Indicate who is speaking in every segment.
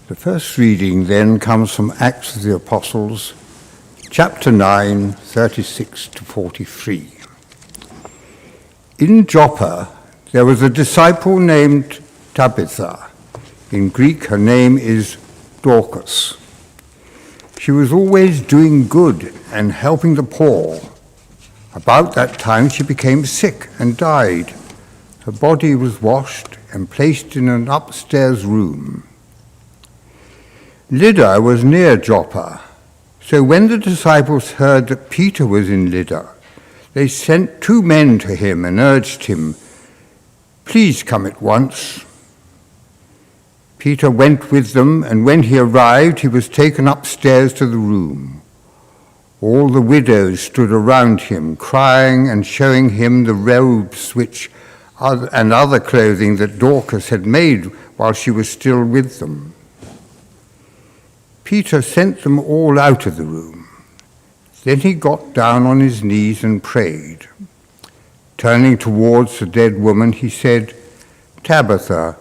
Speaker 1: The first reading then comes from Acts of the Apostles, chapter 9, 36 to 43. In Joppa, there was a disciple named Tabitha. In Greek, her name is Dorcas. She was always doing good and helping the poor. About that time, she became sick and died. Her body was washed and placed in an upstairs room. Lydda was near Joppa, so when the disciples heard that Peter was in Lydda, they sent 2 men to him and urged him, "Please come at once." Peter went with them, and when he arrived, he was taken upstairs to the room. All the widows stood around him, crying and showing him the robes and other clothing that Dorcas had made while she was still with them. Peter sent them all out of the room. Then he got down on his knees and prayed. Turning towards the dead woman, he said, "Tabitha,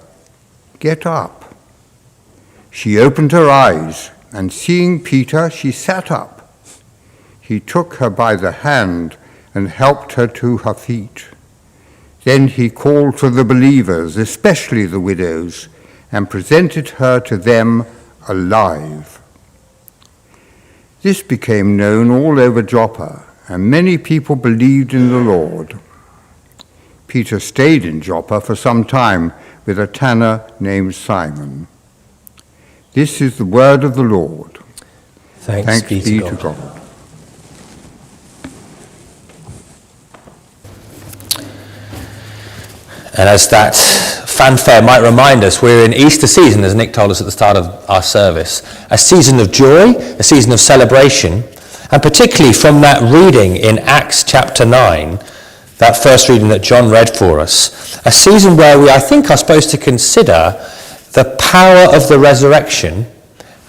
Speaker 1: get up." She opened her eyes, and seeing Peter, she sat up. He took her by the hand and helped her to her feet. Then he called for the believers, especially the widows, and presented her to them alive. This became known all over Joppa, and many people believed in the Lord. Peter stayed in Joppa for some time with a tanner named Simon. This is the word of the Lord.
Speaker 2: Thanks be to God. And as that fanfare might remind us, we're in Easter season, as Nick told us at the start of our service. A season of joy, a season of celebration, and particularly from that reading in Acts chapter 9, that first reading that John read for us, a season where we, I think, are supposed to consider the power of the resurrection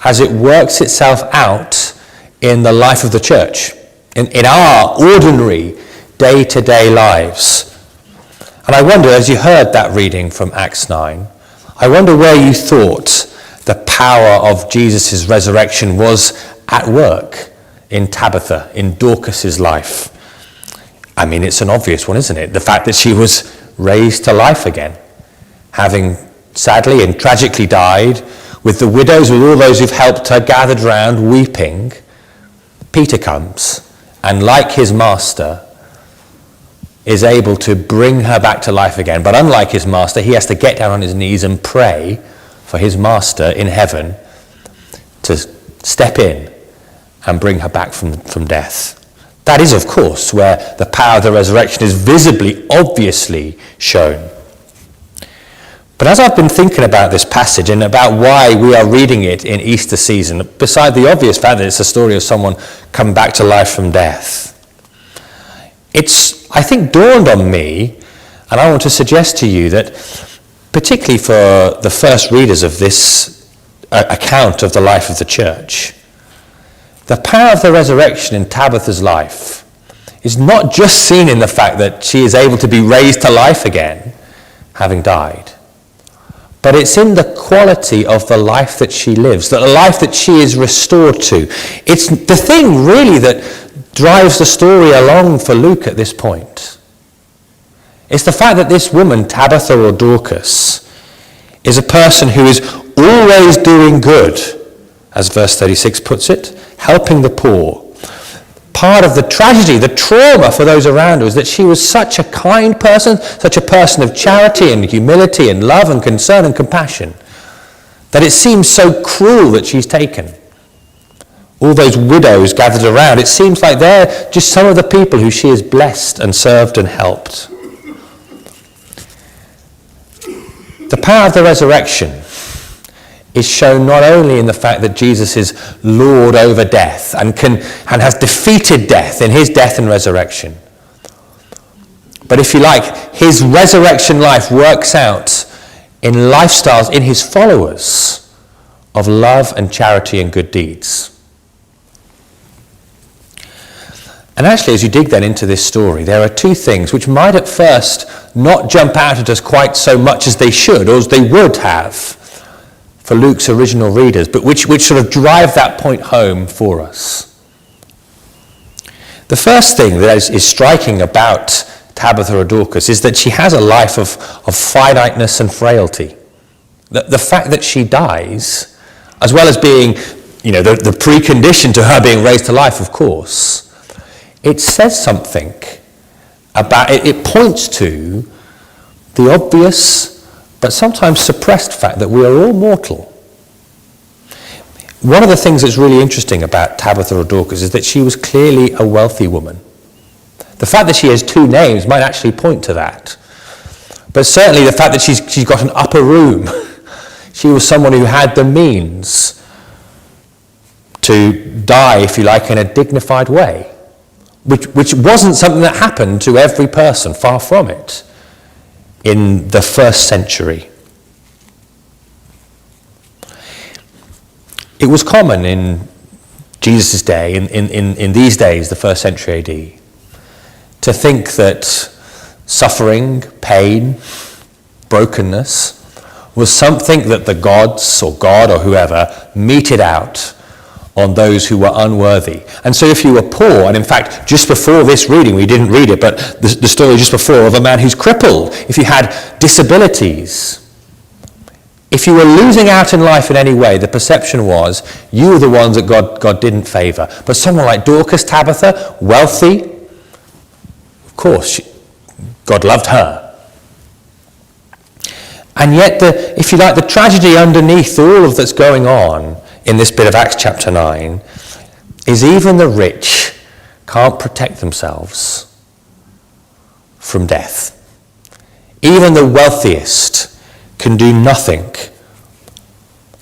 Speaker 2: as it works itself out in the life of the church, in our ordinary day-to-day lives. And I wonder, as you heard that reading from Acts 9, I wonder where you thought the power of Jesus' resurrection was at work in Tabitha, in Dorcas' life. I mean, it's an obvious one, isn't it? The fact that she was raised to life again, having sadly and tragically died, with the widows, with all those who've helped her gathered round weeping. Peter comes, and like his master, is able to bring her back to life again. But unlike his master, he has to get down on his knees and pray for his master in heaven to step in and bring her back from death. That is, of course, where the power of the resurrection is visibly, obviously shown. But as I've been thinking about this passage and about why we are reading it in Easter season, beside the obvious fact that it's a story of someone coming back to life from death, it's, I think, dawned on me, and I want to suggest to you that, particularly for the first readers of this account of the life of the church, the power of the resurrection in Tabitha's life is not just seen in the fact that she is able to be raised to life again, having died, but it's in the quality of the life that she lives, the life that she is restored to. It's the thing, really, that drives the story along for Luke at this point. It's the fact that this woman, Tabitha or Dorcas, is a person who is always doing good, as verse 36 puts it, helping the poor. Part of the tragedy, the trauma for those around her is that she was such a kind person, such a person of charity and humility and love and concern and compassion, that it seems so cruel that she's taken. All those widows gathered around, it seems like they're just some of the people who she has blessed and served and helped. The power of the resurrection is shown not only in the fact that Jesus is Lord over death and has defeated death in his death and resurrection, but if you like, his resurrection life works out in lifestyles in his followers of love and charity and good deeds. And actually, as you dig then into this story, there are 2 things which might at first not jump out at us quite so much as they should or as they would have. for Luke's original readers, but which sort of drive that point home for us. The first thing that is striking about Tabitha or Dorcas is that she has a life of finiteness and frailty. The fact that she dies, as well as being, the precondition to her being raised to life, of course, it says something about, it points to the obvious but sometimes suppressed fact that we are all mortal. One of the things that's really interesting about Tabitha or Dorcas is that she was clearly a wealthy woman. The fact that she has two names might actually point to that. But certainly the fact that she's got an upper room. She was someone who had the means to die, if you like, in a dignified way, which wasn't something that happened to every person, far from it, in the first century. It was common in Jesus' day, in these days, the first century AD, to think that suffering, pain, brokenness was something that the gods or God or whoever meted out on those who were unworthy. And so if you were poor, and in fact, just before this reading, we didn't read it, but the story just before of a man who's crippled, if you had disabilities, if you were losing out in life in any way, the perception was you were the ones that God didn't favour. But someone like Dorcas, Tabitha, wealthy, of course, God loved her. And yet, if you like, the tragedy underneath all of that's going on in this bit of Acts chapter 9 is even the rich can't protect themselves from death. Even the wealthiest can do nothing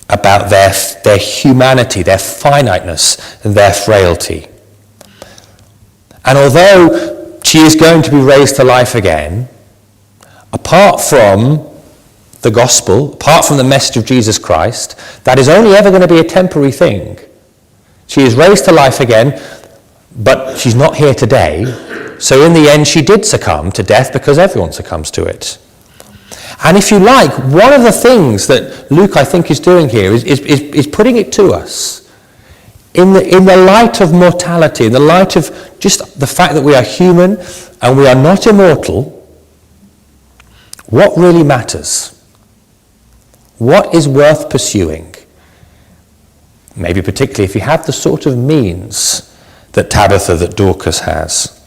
Speaker 2: about their humanity, their finiteness, and their frailty. And although she is going to be raised to life again, apart from the gospel, apart from the message of Jesus Christ, that is only ever going to be a temporary thing. She is raised to life again, but she's not here today. So in the end, she did succumb to death because everyone succumbs to it. And if you like, one of the things that Luke, I think, is doing here is putting it to us. In the light of mortality, in the light of just the fact that we are human and we are not immortal, what really matters? What is worth pursuing? Maybe particularly if you have the sort of means that Tabitha, that Dorcas has.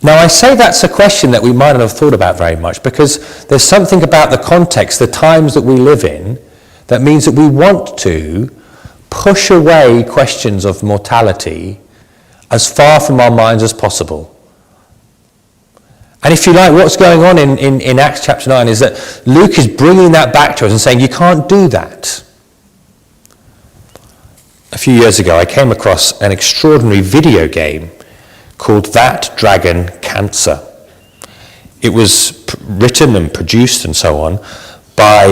Speaker 2: Now, I say that's a question that we might not have thought about very much because there's something about the context, the times that we live in, that means that we want to push away questions of mortality as far from our minds as possible. And if you like, what's going on in Acts chapter 9 is that Luke is bringing that back to us and saying, you can't do that. A few years ago, I came across an extraordinary video game called That Dragon Cancer. It was written and produced and so on by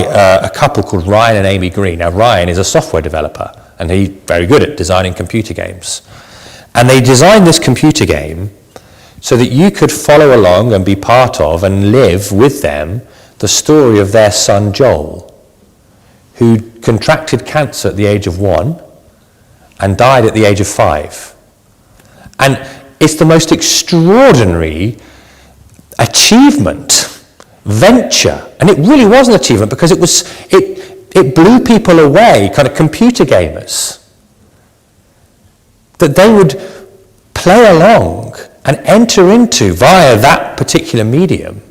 Speaker 2: a couple called Ryan and Amy Green. Now, Ryan is a software developer, and he's very good at designing computer games. And they designed this computer game so that you could follow along and be part of and live with them the story of their son Joel, who contracted cancer at the age of 1 and died at the age of 5. And it's the most extraordinary achievement, venture, and it really was an achievement because it blew people away, kind of computer gamers, that they would play along and enter into, via that particular medium,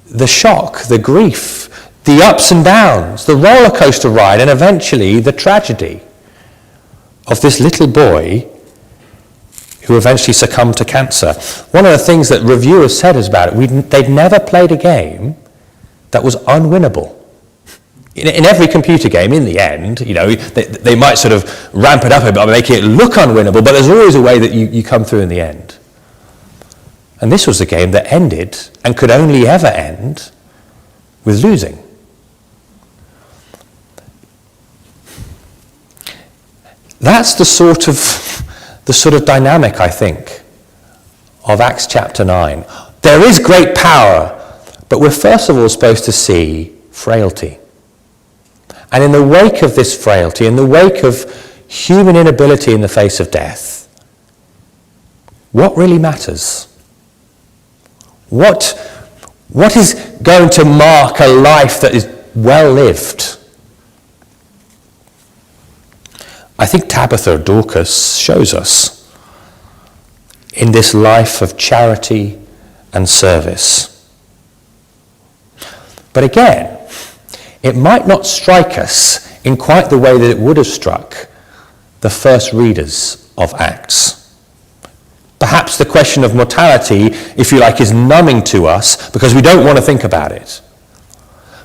Speaker 2: the shock, the grief, the ups and downs, the roller coaster ride, and eventually the tragedy of this little boy who eventually succumbed to cancer. One of the things that reviewers said about it, they'd never played a game that was unwinnable. In every computer game, in the end, they might sort of ramp it up a bit, make it look unwinnable, but there's always a way that you come through in the end. And this was a game that ended, and could only ever end, with losing. That's the sort of dynamic, I think, of Acts chapter 9. There is great power, But we're first of all supposed to see frailty. And in the wake of this frailty, in the wake of human inability in the face of death, what really matters? What is going to mark a life that is well lived? I think Tabitha Dorcas shows us in this life of charity and service. But again, it might not strike us in quite the way that it would have struck the first readers of Acts. Perhaps the question of mortality, if you like, is numbing to us because we don't want to think about it.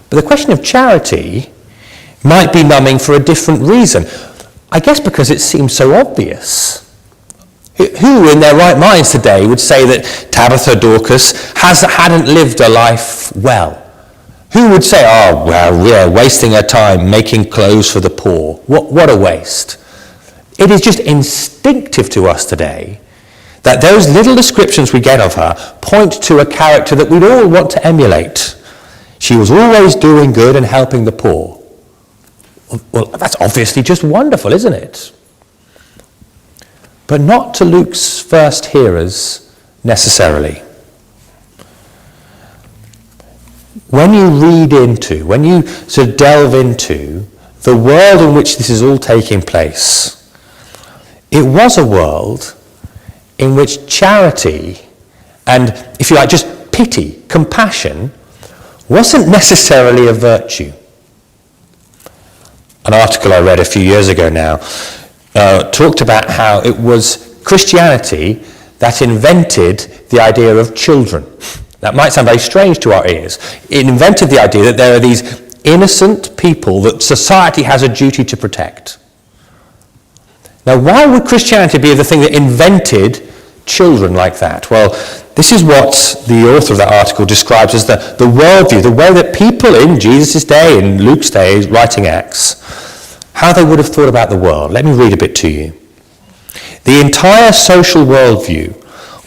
Speaker 2: But the question of charity might be numbing for a different reason. I guess because it seems so obvious. Who in their right minds today would say that Tabitha Dorcas hadn't lived a life well? Who would say, oh, well, we're wasting our time making clothes for the poor. What a waste. It is just instinctive to us today that those little descriptions we get of her point to a character that we'd all want to emulate. She was always doing good and helping the poor. Well, that's obviously just wonderful, isn't it? But not to Luke's first hearers necessarily. When you sort of delve into the world in which this is all taking place, it was a world in which charity and, if you like, just pity, compassion, wasn't necessarily a virtue. An article I read a few years ago now talked about how it was Christianity that invented the idea of children. That might sound very strange to our ears. It invented the idea that there are these innocent people that society has a duty to protect. Now, why would Christianity be the thing that invented children like that? Well, this is what the author of that article describes as the worldview, the way that people in Jesus' day, in Luke's day, writing Acts, how they would have thought about the world. Let me read a bit to you. The entire social worldview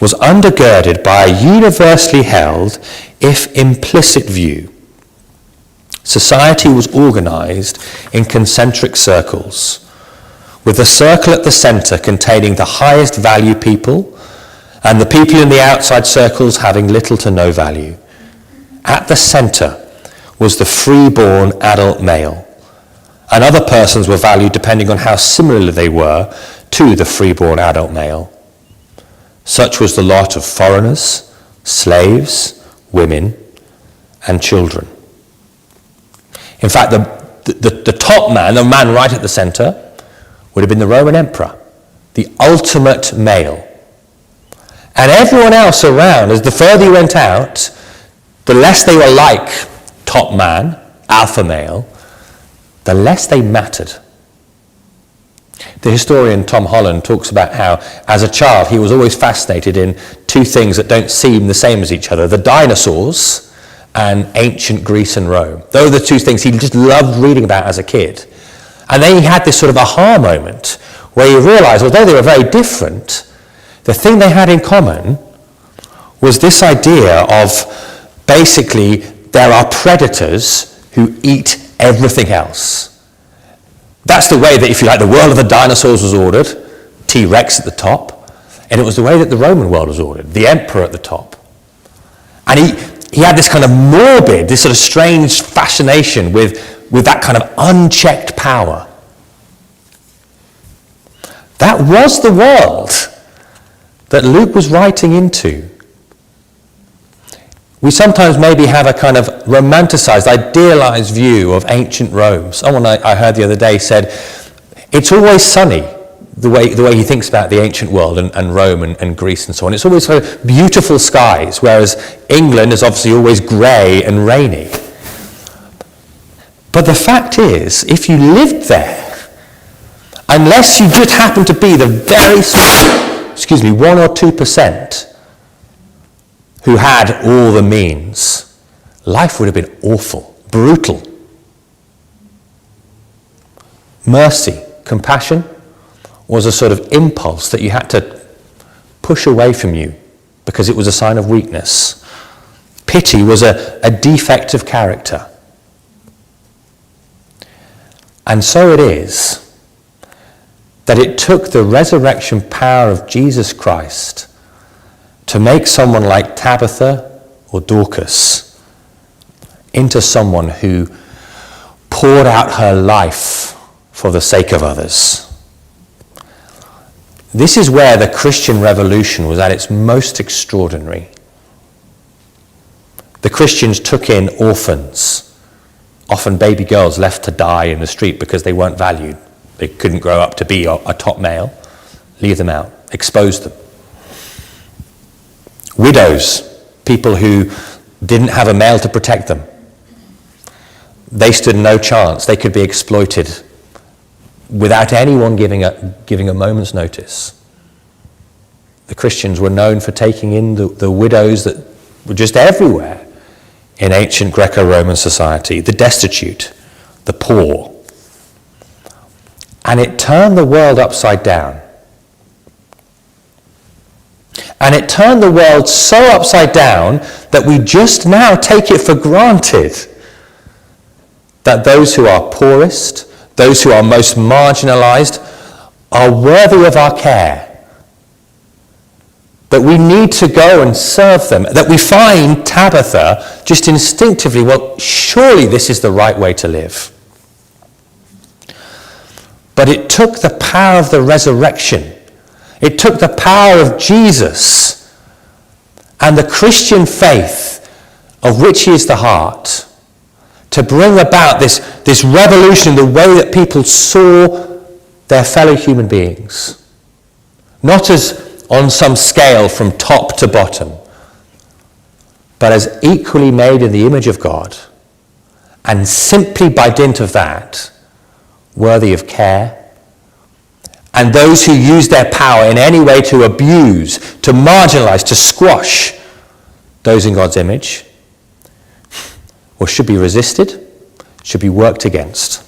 Speaker 2: was undergirded by a universally held, if implicit view. Society was organized in concentric circles, with the circle at the center containing the highest value people, and the people in the outside circles having little to no value. At the center was the free-born adult male, and other persons were valued depending on how similar they were to the free-born adult male. Such was the lot of foreigners, slaves, women, and children. In fact, the top man, the man right at the center, would have been the Roman emperor, the ultimate male. And everyone else around, as the further you went out, the less they were like top man, alpha male, the less they mattered. The historian Tom Holland talks about how, as a child, he was always fascinated in two things that don't seem the same as each other, the dinosaurs and ancient Greece and Rome. Those are the two things he just loved reading about as a kid. And then he had this sort of aha moment where he realized, although they were very different, the thing they had in common was this idea of basically there are predators who eat everything else. That's the way that, if you like, the world of the dinosaurs was ordered, T-Rex at the top, and it was the way that the Roman world was ordered, the emperor at the top. And he had this kind of morbid, this sort of strange fascination with that kind of unchecked power. That was the world that Luke was writing into. We sometimes maybe have a kind of romanticized, idealized view of ancient Rome. Someone I heard the other day said, it's always sunny, the way he thinks about the ancient world and Rome and Greece and so on. It's always sort of beautiful skies, whereas England is obviously always grey and rainy. But the fact is, if you lived there, unless you just happened to be the very small, 1 or 2%, who had all the means, life would have been awful, brutal. Mercy, compassion, was a sort of impulse that you had to push away from you because it was a sign of weakness. pity was a defect of character. And so it is that it took the resurrection power of Jesus Christ to make someone like Tabitha or Dorcas into someone who poured out her life for the sake of others. This is where the Christian revolution was at its most extraordinary. The Christians took in orphans, often baby girls left to die in the street because they weren't valued. They couldn't grow up to be a top male. Leave them out, expose them. Widows, people who didn't have a male to protect them. They stood no chance. They could be exploited without anyone giving a moment's notice. The Christians were known for taking in the widows that were just everywhere in ancient Greco-Roman society, the destitute, the poor. And it turned the world upside down. And it turned the world so upside down that we just now take it for granted that those who are poorest, those who are most marginalized, are worthy of our care. That we need to go and serve them. That we find Tabitha just instinctively, well, surely this is the right way to live. But it took the power of the resurrection. It took the power of Jesus and the Christian faith, of which he is the heart, to bring about this revolution in the way that people saw their fellow human beings. Not as on some scale from top to bottom, but as equally made in the image of God, and simply by dint of that, worthy of care. And those who use their power in any way to abuse, to marginalize, to squash those in God's image, well, should be resisted, should be worked against.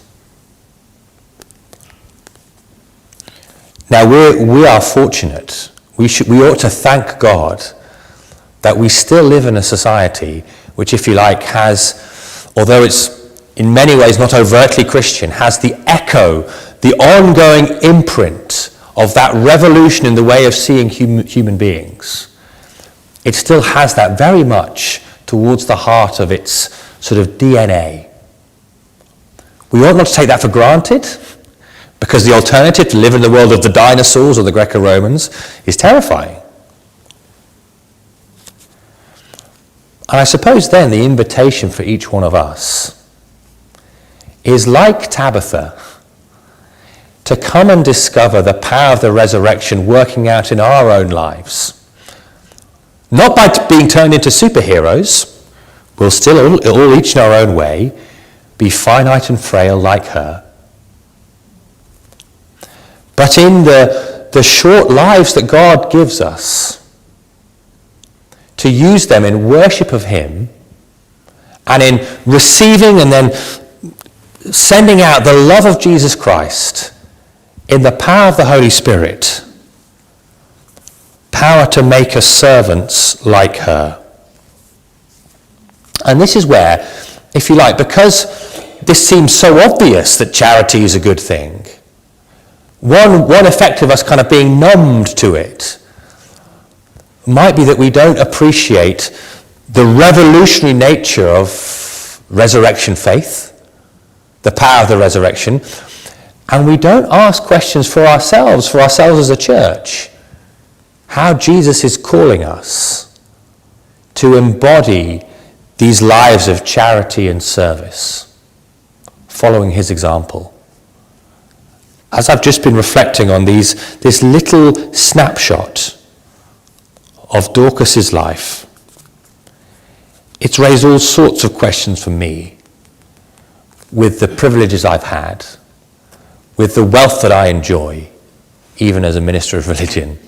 Speaker 2: Now, we are fortunate. We ought to thank God that we still live in a society which, if you like, has, although it's in many ways not overtly Christian, has the echo, the ongoing imprint of that revolution in the way of seeing human beings. It still has that very much towards the heart of its sort of DNA. We ought not to take that for granted, because the alternative, to live in the world of the dinosaurs or the Greco-Romans, is terrifying. And I suppose then the invitation for each one of us is, like Tabitha, to come and discover the power of the resurrection working out in our own lives. Not by being turned into superheroes. We'll still all each in our own way be finite and frail like her. But in the short lives that God gives us, to use them in worship of him and in receiving and then sending out the love of Jesus Christ in the power of the Holy Spirit, power to make us servants like her. And this is where, if you like, because this seems so obvious that charity is a good thing, one effect of us kind of being numbed to it might be that we don't appreciate the revolutionary nature of resurrection faith, the power of the resurrection, and we don't ask questions for ourselves as a church, how Jesus is calling us to embody these lives of charity and service, following his example. As I've just been reflecting on this little snapshot of Dorcas's life, it's raised all sorts of questions for me, with the privileges I've had, with the wealth that I enjoy, even as a minister of religion,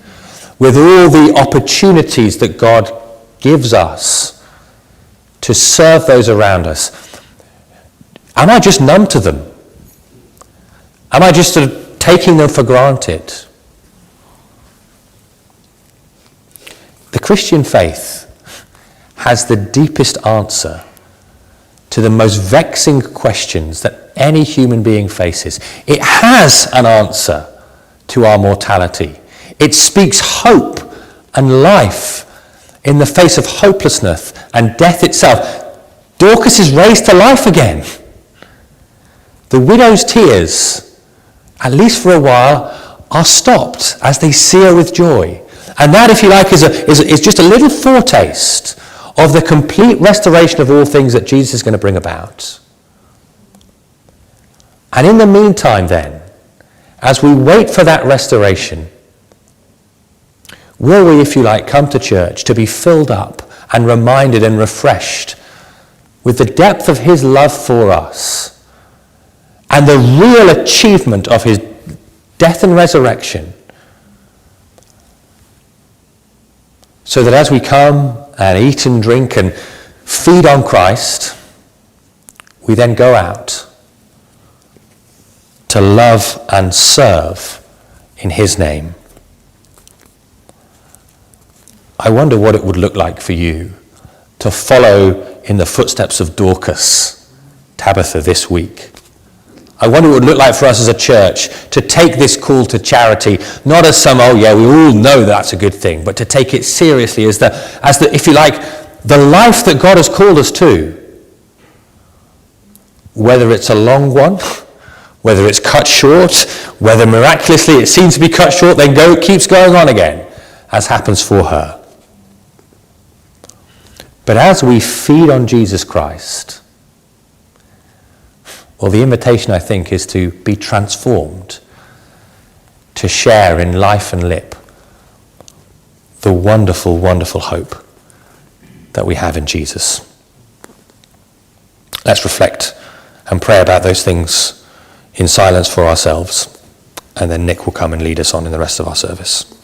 Speaker 2: with all the opportunities that God gives us to serve those around us. Am I just numb to them? Am I just sort of taking them for granted? The Christian faith has the deepest answer to the most vexing questions that any human being faces. It has an answer to our mortality. It speaks hope and life in the face of hopelessness and death itself. Dorcas is raised to life again. The widow's tears, at least for a while, are stopped as they see her with joy. And that, if you like, is just a little foretaste of the complete restoration of all things that Jesus is going to bring about. And in the meantime then, as we wait for that restoration, will we, if you like, come to church to be filled up and reminded and refreshed with the depth of his love for us and the real achievement of his death and resurrection, so that as we come and eat and drink and feed on Christ, we then go out to love and serve in his name. I wonder what it would look like for you to follow in the footsteps of Dorcas, Tabitha, this week. I wonder what it would look like for us as a church to take this call to charity, not as some, oh yeah, we all know that's a good thing, but to take it seriously as the, if you like, the life that God has called us to. Whether it's a long one, whether it's cut short, whether miraculously it seems to be cut short, then keeps going on again, as happens for her. But as we feed on Jesus Christ, well, the invitation, I think, is to be transformed, to share in life and lip the wonderful, wonderful hope that we have in Jesus. Let's reflect and pray about those things in silence for ourselves, and then Nick will come and lead us on in the rest of our service.